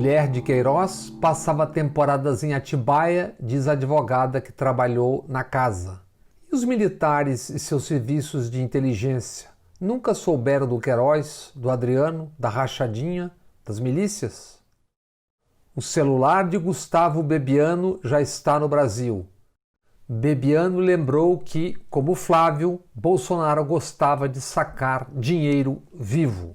Mulher de Queiroz passava temporadas em Atibaia, diz a advogada que trabalhou na casa. E os militares e seus serviços de inteligência nunca souberam do Queiroz, do Adriano, da rachadinha, das milícias? O celular de Gustavo Bebiano já está no Brasil. Bebiano lembrou que, como Flávio, Bolsonaro gostava de sacar dinheiro vivo.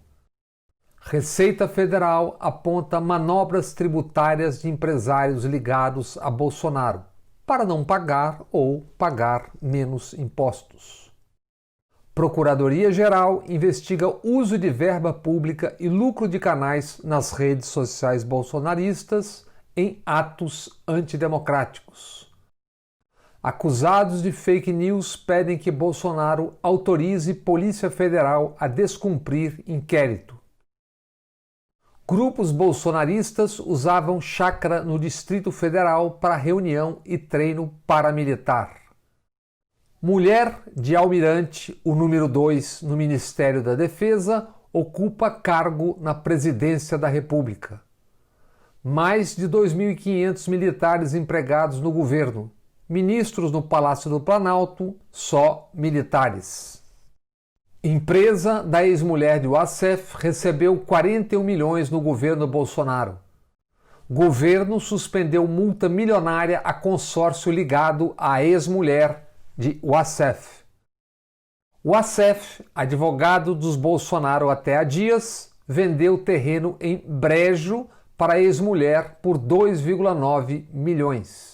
Receita Federal aponta manobras tributárias de empresários ligados a Bolsonaro para não pagar ou pagar menos impostos. Procuradoria-Geral investiga uso de verba pública e lucro de canais nas redes sociais bolsonaristas em atos antidemocráticos. Acusados de fake news pedem que Bolsonaro autorize Polícia Federal a descumprir inquérito. Grupos bolsonaristas usavam chácara no Distrito Federal para reunião e treino paramilitar. Mulher de almirante, o número 2 no Ministério da Defesa, ocupa cargo na Presidência da República. Mais de 2.500 militares empregados no governo. Ministros no Palácio do Planalto, só militares. Empresa da ex-mulher de Wassef recebeu 41 milhões no governo Bolsonaro. Governo suspendeu multa milionária a consórcio ligado à ex-mulher de Wassef. Wassef, advogado dos Bolsonaro até há dias, vendeu terreno em Brejo para a ex-mulher por 2,9 milhões.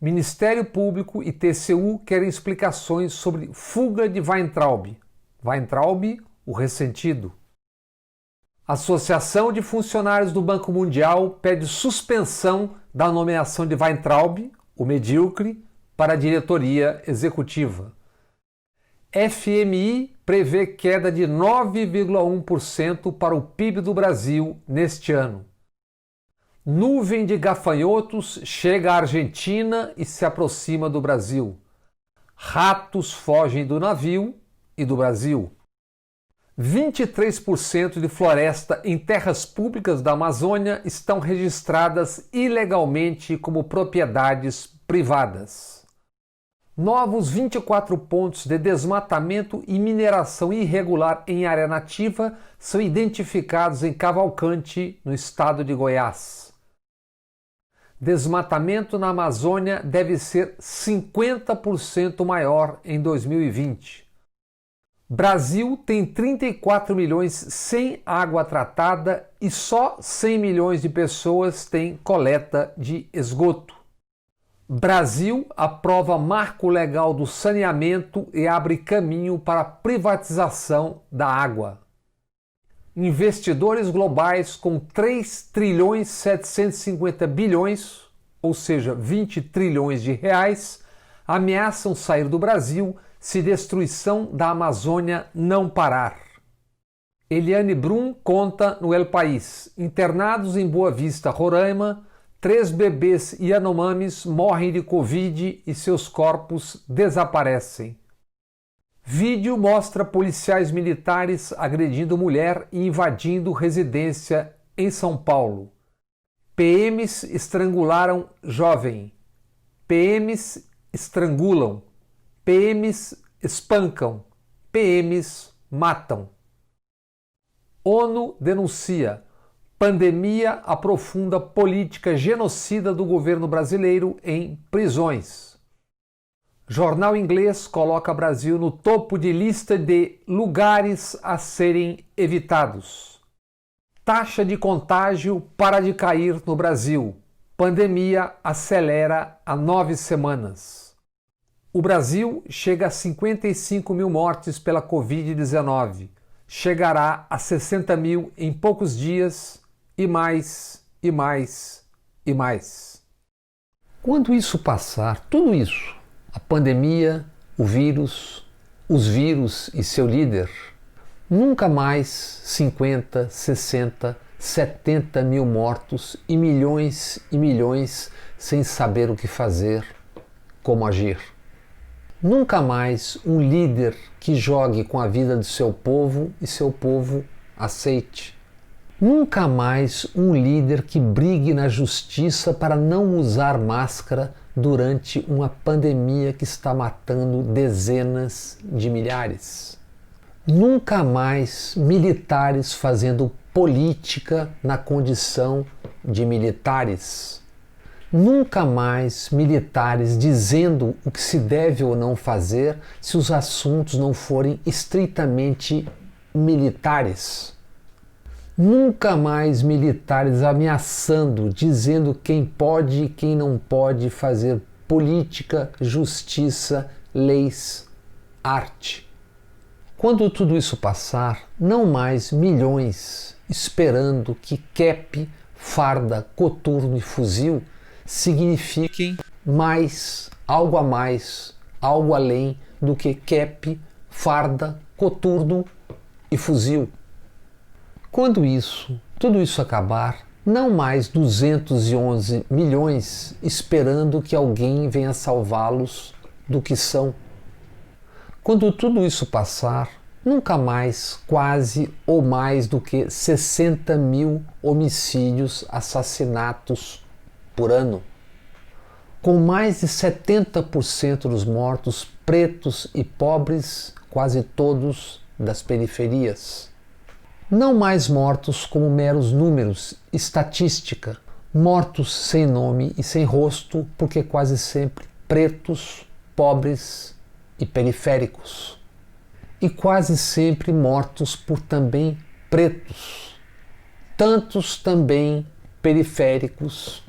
Ministério Público e TCU querem explicações sobre fuga de Weintraub. Weintraub, o ressentido. Associação de Funcionários do Banco Mundial pede suspensão da nomeação de Weintraub, o medíocre, para a diretoria executiva. FMI prevê queda de 9,1% para o PIB do Brasil neste ano. Nuvem de gafanhotos chega à Argentina e se aproxima do Brasil. Ratos fogem do navio e do Brasil. 23% de floresta em terras públicas da Amazônia estão registradas ilegalmente como propriedades privadas. Novos 24 pontos de desmatamento e mineração irregular em área nativa são identificados em Cavalcante, no estado de Goiás. Desmatamento na Amazônia deve ser 50% maior em 2020. Brasil tem 34 milhões sem água tratada e só 100 milhões de pessoas têm coleta de esgoto. Brasil aprova marco legal do saneamento e abre caminho para a privatização da água. Investidores globais com 3 trilhões 750 bilhões, ou seja, 20 trilhões de reais, ameaçam sair do Brasil se destruição da Amazônia não parar. Eliane Brum conta no El País. Internados em Boa Vista, Roraima, 3 bebês Yanomamis morrem de Covid e seus corpos desaparecem. Vídeo mostra policiais militares agredindo mulher e invadindo residência em São Paulo. PMs estrangularam jovem. PMs estrangulam. PMs espancam. PMs matam. ONU denuncia. Pandemia aprofunda política genocida do governo brasileiro em prisões. Jornal inglês coloca Brasil no topo de lista de lugares a serem evitados. Taxa de contágio para de cair no Brasil. Pandemia acelera há 9 semanas. O Brasil chega a 55 mil mortes pela Covid-19. Chegará a 60 mil em poucos dias e mais, e mais, e mais. Quando isso passar, tudo isso, a pandemia, o vírus, os vírus e seu líder, nunca mais 50, 60, 70 mil mortos e milhões sem saber o que fazer, como agir. Nunca mais um líder que jogue com a vida do seu povo e seu povo aceite. Nunca mais um líder que brigue na justiça para não usar máscara durante uma pandemia que está matando dezenas de milhares. Nunca mais militares fazendo política na condição de militares. Nunca mais militares dizendo o que se deve ou não fazer se os assuntos não forem estritamente militares. Nunca mais militares ameaçando, dizendo quem pode e quem não pode fazer política, justiça, leis, arte. Quando tudo isso passar, não mais milhões esperando que cap, farda, coturno e fuzil signifiquem mais, algo além do que cap, farda, coturno e fuzil. Quando tudo isso acabar, não mais 211 milhões esperando que alguém venha salvá-los do que são. Quando tudo isso passar, nunca mais quase ou mais do que 60 mil homicídios, assassinatos por ano. Com mais de 70% dos mortos pretos e pobres, quase todos das periferias. Não mais mortos como meros números, estatística, mortos sem nome e sem rosto, porque quase sempre pretos, pobres e periféricos. E quase sempre mortos por também pretos, tantos também periféricos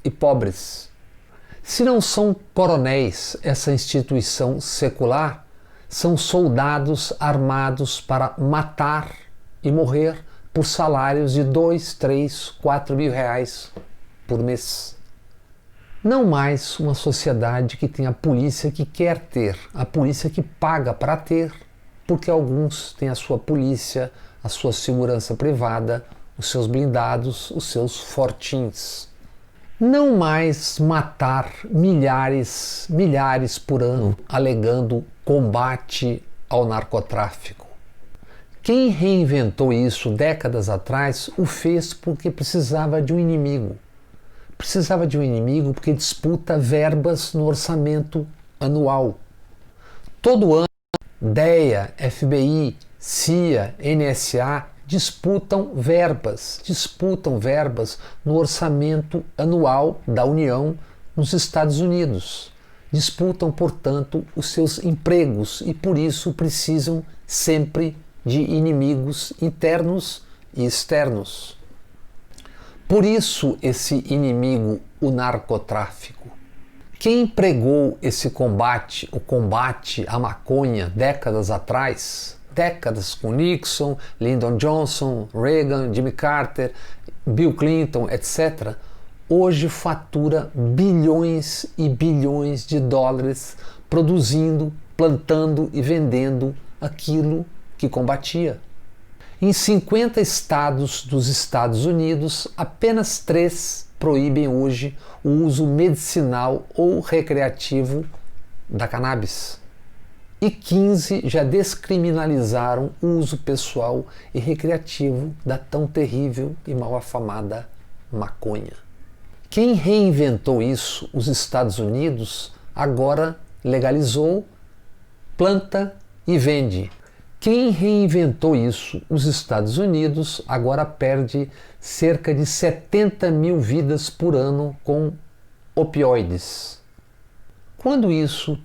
e pobres. Se não são coronéis essa instituição secular, são soldados armados para matar e morrer por salários de 2, 3, 4 mil reais por mês. Não mais uma sociedade que tem a polícia que quer ter, a polícia que paga para ter, porque alguns têm a sua polícia, a sua segurança privada, os seus blindados, os seus fortins. Não mais matar milhares por ano, alegando combate ao narcotráfico. Quem reinventou isso décadas atrás o fez porque precisava de um inimigo. Precisava de um inimigo porque disputa verbas no orçamento anual. Todo ano, DEA, FBI, CIA, NSA disputam verbas no orçamento anual da União nos Estados Unidos. Disputam, portanto, os seus empregos e por isso precisam sempre de inimigos internos e externos. Por isso esse inimigo, o narcotráfico. Quem pregou esse combate, o combate à maconha décadas atrás, décadas com Nixon, Lyndon Johnson, Reagan, Jimmy Carter, Bill Clinton, etc., hoje fatura bilhões e bilhões de dólares produzindo, plantando e vendendo aquilo que combatia. Em 50 estados dos Estados Unidos, apenas 3 proíbem hoje o uso medicinal ou recreativo da cannabis. E 15 já descriminalizaram o uso pessoal e recreativo da tão terrível e mal afamada maconha. Quem reinventou isso, os Estados Unidos, agora legalizou, planta e vende. Quem reinventou isso, os Estados Unidos, agora perde cerca de 70 mil vidas por ano com opioides. Quando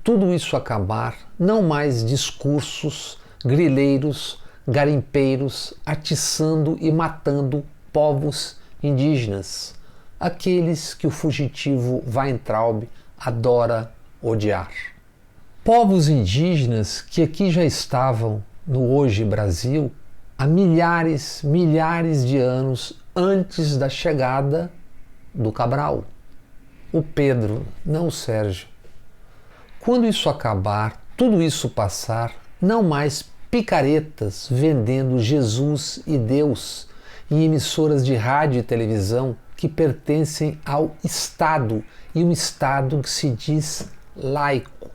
tudo isso acabar, não mais discursos grileiros, garimpeiros, atiçando e matando povos indígenas, aqueles que o fugitivo Weintraub adora odiar. Povos indígenas que aqui já estavam no hoje Brasil há milhares de anos antes da chegada do Cabral. O Pedro, não o Sérgio. Quando isso acabar, tudo isso passar, não mais picaretas vendendo Jesus e Deus em emissoras de rádio e televisão que pertencem ao Estado e um Estado que se diz laico.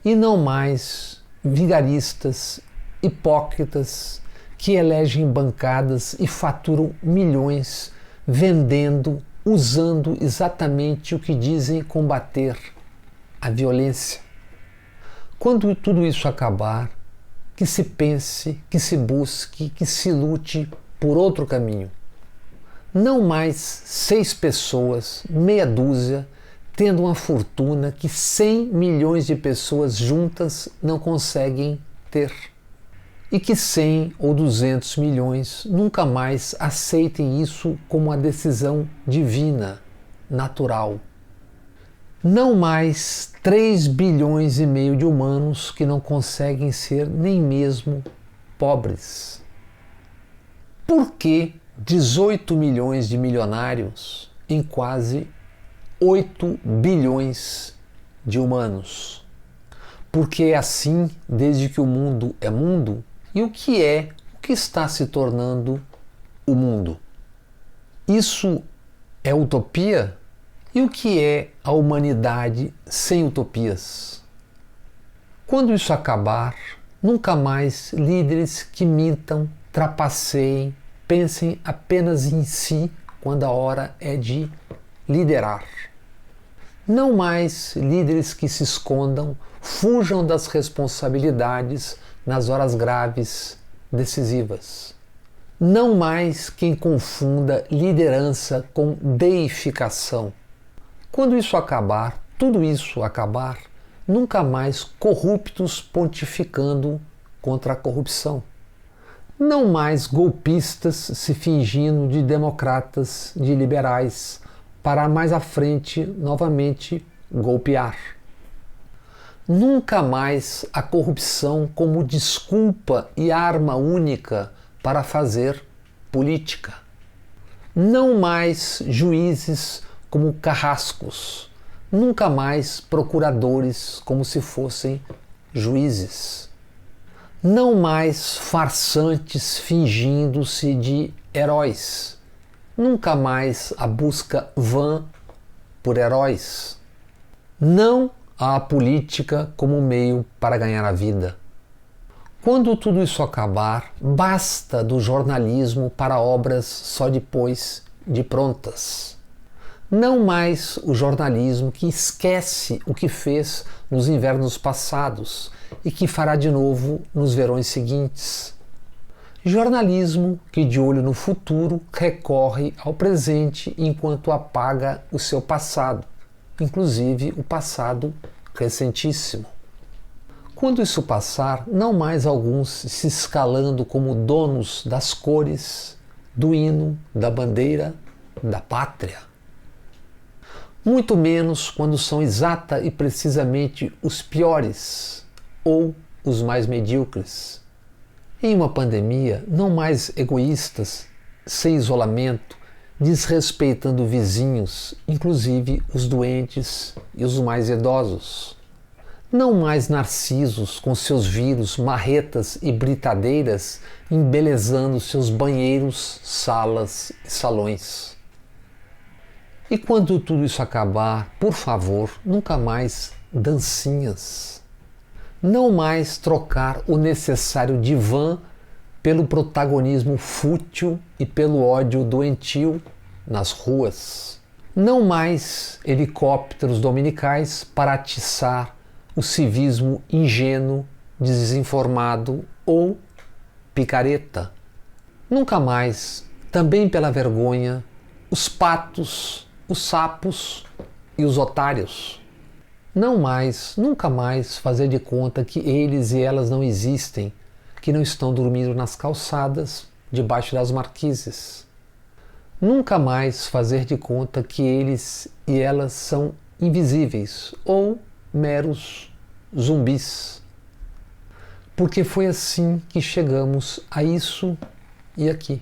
E não mais vigaristas, hipócritas, que elegem bancadas e faturam milhões vendendo, usando exatamente o que dizem combater, a violência. Quando tudo isso acabar, que se pense, que se busque, que se lute por outro caminho. Não mais 6 pessoas, meia dúzia, tendo uma fortuna que 100 milhões de pessoas juntas não conseguem ter. E que 100 ou 200 milhões nunca mais aceitem isso como uma decisão divina, natural. Não mais 3,5 bilhões de humanos que não conseguem ser nem mesmo pobres. Por que 18 milhões de milionários em quase 8 bilhões de humanos? Porque é assim desde que o mundo é mundo. E o que está se tornando o mundo? Isso é utopia? E o que é a humanidade sem utopias? Quando isso acabar, nunca mais líderes que mintam, trapaceiem, pensem apenas em si quando a hora é de liderar. Não mais líderes que se escondam, fujam das responsabilidades nas horas graves, decisivas. Não mais quem confunda liderança com deificação. Quando isso acabar, tudo isso acabar, nunca mais corruptos pontificando contra a corrupção. Não mais golpistas se fingindo de democratas, de liberais, para mais à frente novamente golpear. Nunca mais a corrupção como desculpa e arma única para fazer política. Não mais juízes como carrascos. Nunca mais procuradores como se fossem juízes. Não mais farsantes fingindo-se de heróis. Nunca mais a busca vã por heróis. Não a política como meio para ganhar a vida. Quando tudo isso acabar, basta do jornalismo para obras só depois de prontas. Não mais o jornalismo que esquece o que fez nos invernos passados e que fará de novo nos verões seguintes. Jornalismo que, de olho no futuro, recorre ao presente enquanto apaga o seu passado, inclusive o passado recentíssimo. Quando isso passar, não mais alguns se escalando como donos das cores, do hino, da bandeira, da pátria. Muito menos quando são exata e precisamente os piores ou os mais medíocres. Em uma pandemia, não mais egoístas, sem isolamento, desrespeitando vizinhos, inclusive os doentes e os mais idosos. Não mais narcisos com seus vírus, marretas e britadeiras embelezando seus banheiros, salas e salões. E quando tudo isso acabar, por favor, nunca mais dancinhas. Não mais trocar o necessário divã pelo protagonismo fútil e pelo ódio doentio nas ruas. Não mais helicópteros dominicais para atiçar o civismo ingênuo, desinformado ou picareta. Nunca mais, também pela vergonha, os patos, os sapos e os otários. Não mais, nunca mais fazer de conta que eles e elas não existem, que não estão dormindo nas calçadas, debaixo das marquises. Nunca mais fazer de conta que eles e elas são invisíveis ou meros zumbis. Porque foi assim que chegamos a isso e aqui.